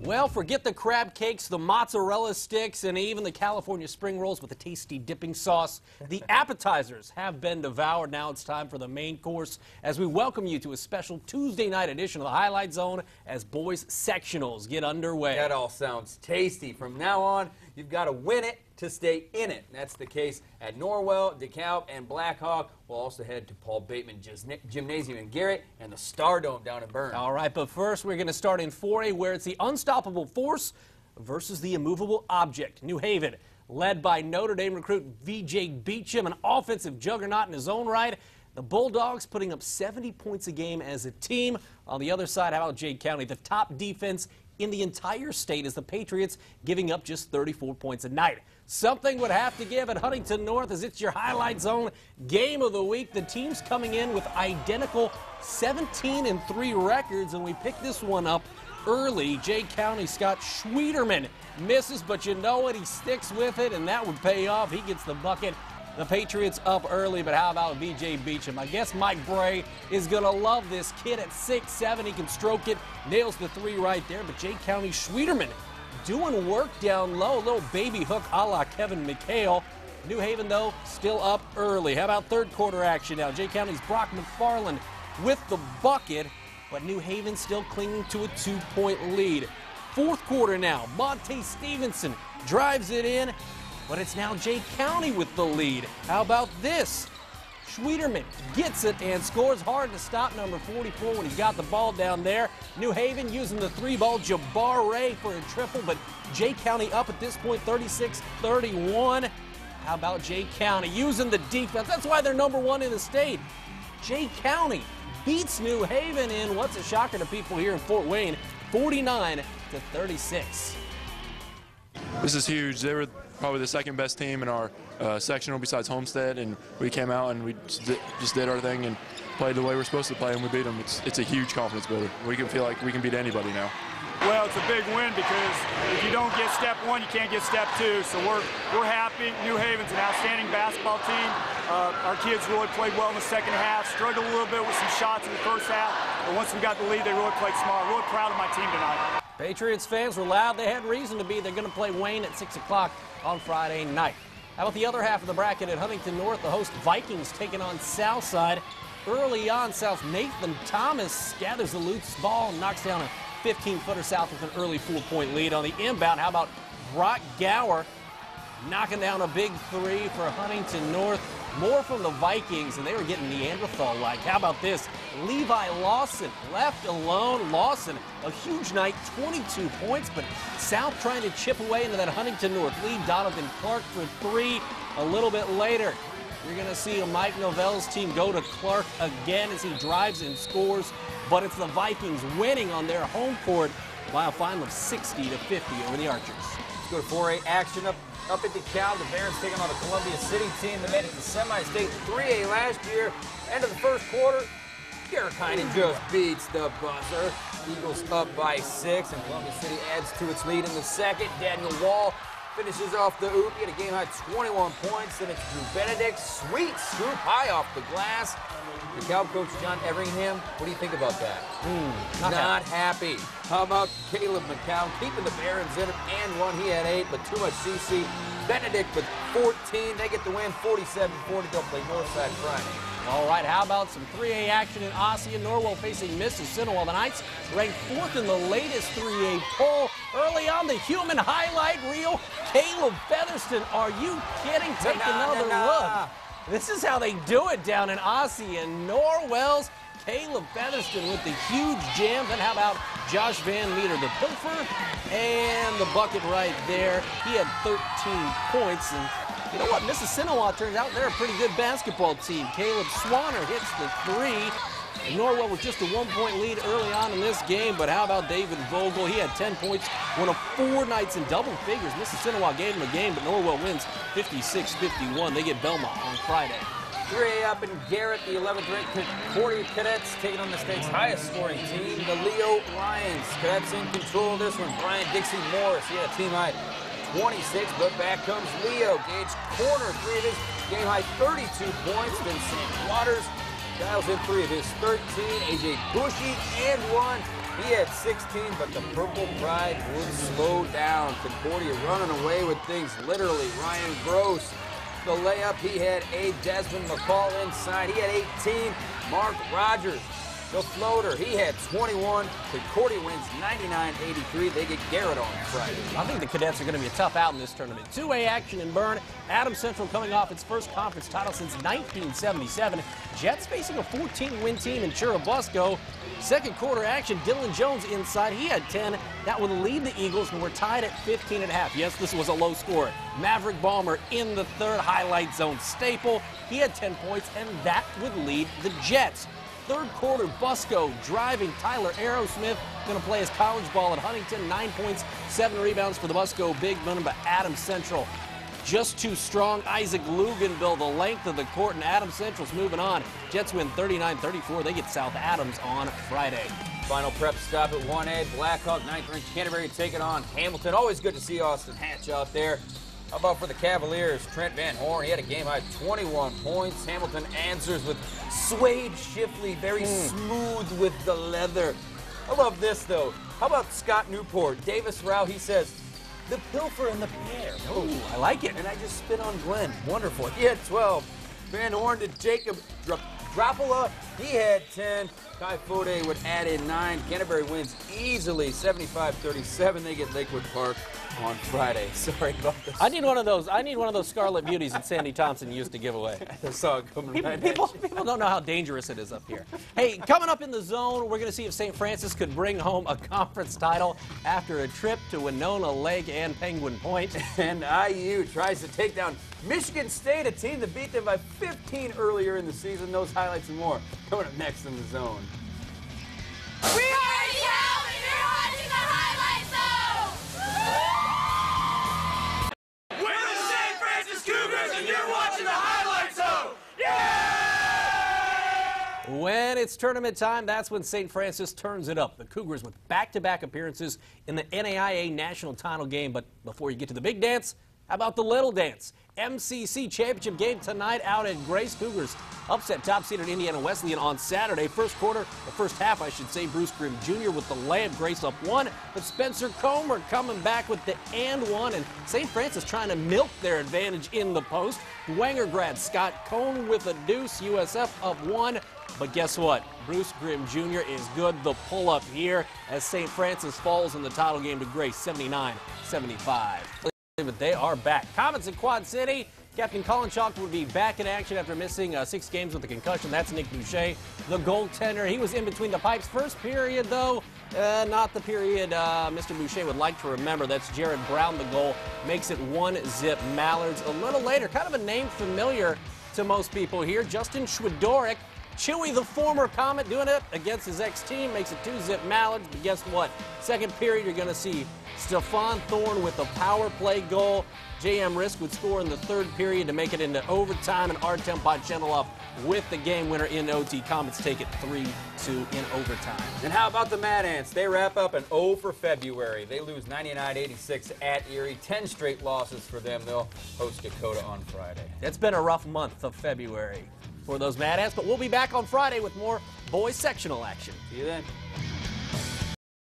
Well, forget the crab cakes, the mozzarella sticks, and even the California spring rolls with a tasty dipping sauce. The appetizers have been devoured. Now it's time for the main course as we welcome you to a special Tuesday night edition of the Highlight Zone as boys sectionals get underway. That all sounds tasty. From now on, you've got to win it to stay in it. And that's the case at Norwell, DeKalb, and Blackhawk. We'll also head to Paul Bateman Gymnasium in Garrett and the Stardome down in Bern. All right, but first we're going to start in 4A where it's the unstoppable force versus the immovable object. New Haven, led by Notre Dame recruit V.J. Beecham, an offensive juggernaut in his own right. The Bulldogs putting up 70 points a game as a team. On the other side, how about Jay County? The top defense in the entire state is the Patriots, giving up just 34 points a night. Something would have to give at Huntington North as it's your Highlight Zone game of the week. The team's coming in with identical 17-3 records, and we picked this one up early. Jay County Scott Schwederman misses, but you know what? He sticks with it, and that would pay off. He gets the bucket. The Patriots up early, but how about V.J. Beecham? I guess Mike Bray is going to love this kid at 6'7". He can stroke it, nails the three right there, but Jay County Schwederman doing work down low, a little baby hook a la Kevin McHale. New Haven, though, still up early. How about third quarter action now? Jay County's Brock McFarland with the bucket, but New Haven still clinging to a 2-point lead. Fourth quarter now, Monte Stevenson drives it in, but it's now Jay County with the lead. How about this? Schwederman gets it and scores hard to stop number 44 when he's got the ball down there. New Haven using the three ball, Jabbar Ray for a triple, but Jay County up at this point 36-31. How about Jay County using the defense? That's why they're number one in the state. Jay County beats New Haven in what's a shocker to people here in Fort Wayne, 49-36. This is huge. They were probably the second best team in our sectional besides Homestead, and we came out and we just did our thing and played the way we're supposed to play, and we beat them. It's a huge confidence builder. We can feel like we can beat anybody now. Well, it's a big win because if you don't get step one, you can't get step two. So we're happy. New Haven's an outstanding basketball team. Our kids really played well in the second half, struggled a little bit with some shots in the first half, but once we got the lead, they really played smart. Really proud of my team tonight. Patriots fans were loud. They had reason to be. They're going to play Wayne at 6 o'clock on Friday night. How about the other half of the bracket at Huntington North? The host Vikings taking on Southside. Early on, South Nathan Thomas gathers the loose ball and knocks down a 15-footer South with an early 4-point lead. On the inbound, how about Brock Gower knocking down a big three for Huntington North. More from the Vikings, and they were getting Neanderthal-like. How about this? Levi Lawson left alone. Lawson, a huge night, 22 points, but South trying to chip away into that Huntington North lead. Donovan Clark for three a little bit later. You're going to see Mike Novell's team go to Clark again as he drives and scores, but it's the Vikings winning on their home court by a final of 60-50 over the Archers. Let's go to 4A action up at DeKalb. The Barons taking on the Columbia City team that made it to semi-state 3A last year. End of the first quarter, Garrett-Kinen just beats the buzzer. Eagles up by 6, and Columbia City adds to its lead in the second. Daniel Wall finishes off the oop. He had a game-high 21 points. Then it's Drew Benedict. Sweet scoop high off the glass. DeKalb coach John Everingham, what do you think about that? Not happy. How about Caleb McCown keeping the Barons in it and one? He had 8, but too much CC. Benedict with 14. They get the win 47-40. They'll play Northside Friday. All right, how about some 3A action in Ossian? Norwell facing Mississippi. The Knights ranked 4th in the latest 3A poll. Early on, the human highlight reel, Caleb Featherston. Are you kidding? Take another look. This is how they do it down in Ossian. Norwell's Caleb Featherston with the huge jam. And how about Josh Van Meter, the pilfer, and the bucket right there. He had 13 points. And you know what? Mississippi turns out they're a pretty good basketball team. Caleb Swanner hits the three. And Norwell was just a 1-point lead early on in this game, but how about David Vogel? He had 10 points, one of 4 nights in double figures. Mississippi gave him a game, but Norwell wins 56-51. They get Belmont on Friday. 3A up in Garrett, the 11th ranked Concordia Cadets taking on the state's highest scoring team, the Leo Lions. Cadets in control of this one. Brian Dixie Morris, he had a team high 26, but back comes Leo. Gage corner 3 of his game high 32 points. Then Sam Waters dials in 3 of his 13. AJ Bushy and 1. He had 16, but the Purple Pride would slow down. Concordia running away with things, literally. Ryan Gross, the layup, he had 8. Desmond McCall inside, he had 18. Mark Rogers, the floater, he had 21. Concordia wins 99-83. They get Garrett on Friday. I think the Cadets are going to be a tough out in this tournament. 2A action in Bern. Adams Central coming off its first conference title since 1977. Jets facing a 14-win team in Churubusco. Second quarter action, Dylan Jones inside. He had 10. That would lead the Eagles, who were tied at 15.5. Yes, this was a low score. Maverick Balmer in the third, highlight zone staple. He had 10 points, and that would lead the Jets. Third quarter, Busco driving. Tyler Aerosmith going to play his college ball at Huntington. 9 points, 7 rebounds for the Busco big men, but Adams Central just too strong. Isaac Luganville, the length of the court, and Adams Central's moving on. Jets win 39-34. They get South Adams on Friday. Final prep stop at 1A. Blackhawk, 9th-ranked Canterbury taking on Hamilton. Always good to see Austin Hatch out there. How about for the Cavaliers? Trent Van Horn, he had a game-high 21 points. Hamilton answers with Suede Shifley, very smooth with the leather. I love this, though. How about Scott Newport? Davis Rao, he says, the pilfer and the pear. Oh, I like it. And I just spit on Glenn. Wonderful. He had 12. Van Horn to Jacob Dropola. He had 10. Kai Fode would add in 9. Canterbury wins easily, 75-37. They get Lakewood Park on Friday. Sorry about this. I need one of those Scarlet Beauties that Sandy Thompson used to give away. I saw it coming right People at you. don't know how dangerous it is up here. Hey, coming up in the zone, we're going to see if St. Francis could bring home a conference title after a trip to Winona Lake and Penguin Point. And IU tries to take down Michigan State, a team that beat them by 15 earlier in the season. Those highlights and more coming up next in the zone. We are yelling! You're watching the highlight zone! We're the St. Francis Cougars, and you're watching the highlight zone! Yeah! When it's tournament time, that's when St. Francis turns it up. The Cougars with back-to-back appearances in the NAIA National Title game. But before you get to the big dance, how about the little dance? MCC Championship game tonight out at Grace. Cougars upset top-seeded Indiana Wesleyan on Saturday. First half, I should say, Bruce Grimm Jr. with the layup. Grace up 1, but Spencer Comer coming back with the and 1, and St. Francis trying to milk their advantage in the post. Wanger grad Scott Cohn with a deuce. USF up 1, but guess what? Bruce Grimm Jr. is good. The pull-up here as St. Francis falls in the title game to Grace, 79-75. But they are back. Comets in Quad City. Captain Colin Chalk would be back in action after missing 6 games with a concussion. That's Nick Boucher, the goaltender. He was in between the pipes. First period, though, not the period Mr. Boucher would like to remember. That's Jared Brown, the goal. Makes it 1-zip Mallards. A little later, kind of a name familiar to most people here, Justin Schwidorik. Chewy, the former Comet, doing it against his ex-team, makes it 2-zip Mallards. But guess what? Second period, you're going to see Stephon Thorne with a power play goal. J.M. Risk would score in the third period to make it into overtime, and Artem Podchenilov with the game winner in OT. Comets take it 3-2 in overtime. And how about the Mad Ants? They wrap up an 0 for February. They lose 99-86 at Erie. 10 straight losses for them. They'll host Dakota on Friday. It's been a rough month of February for those Mad Ants, but we'll be back on Friday with more boys sectional action. See you then.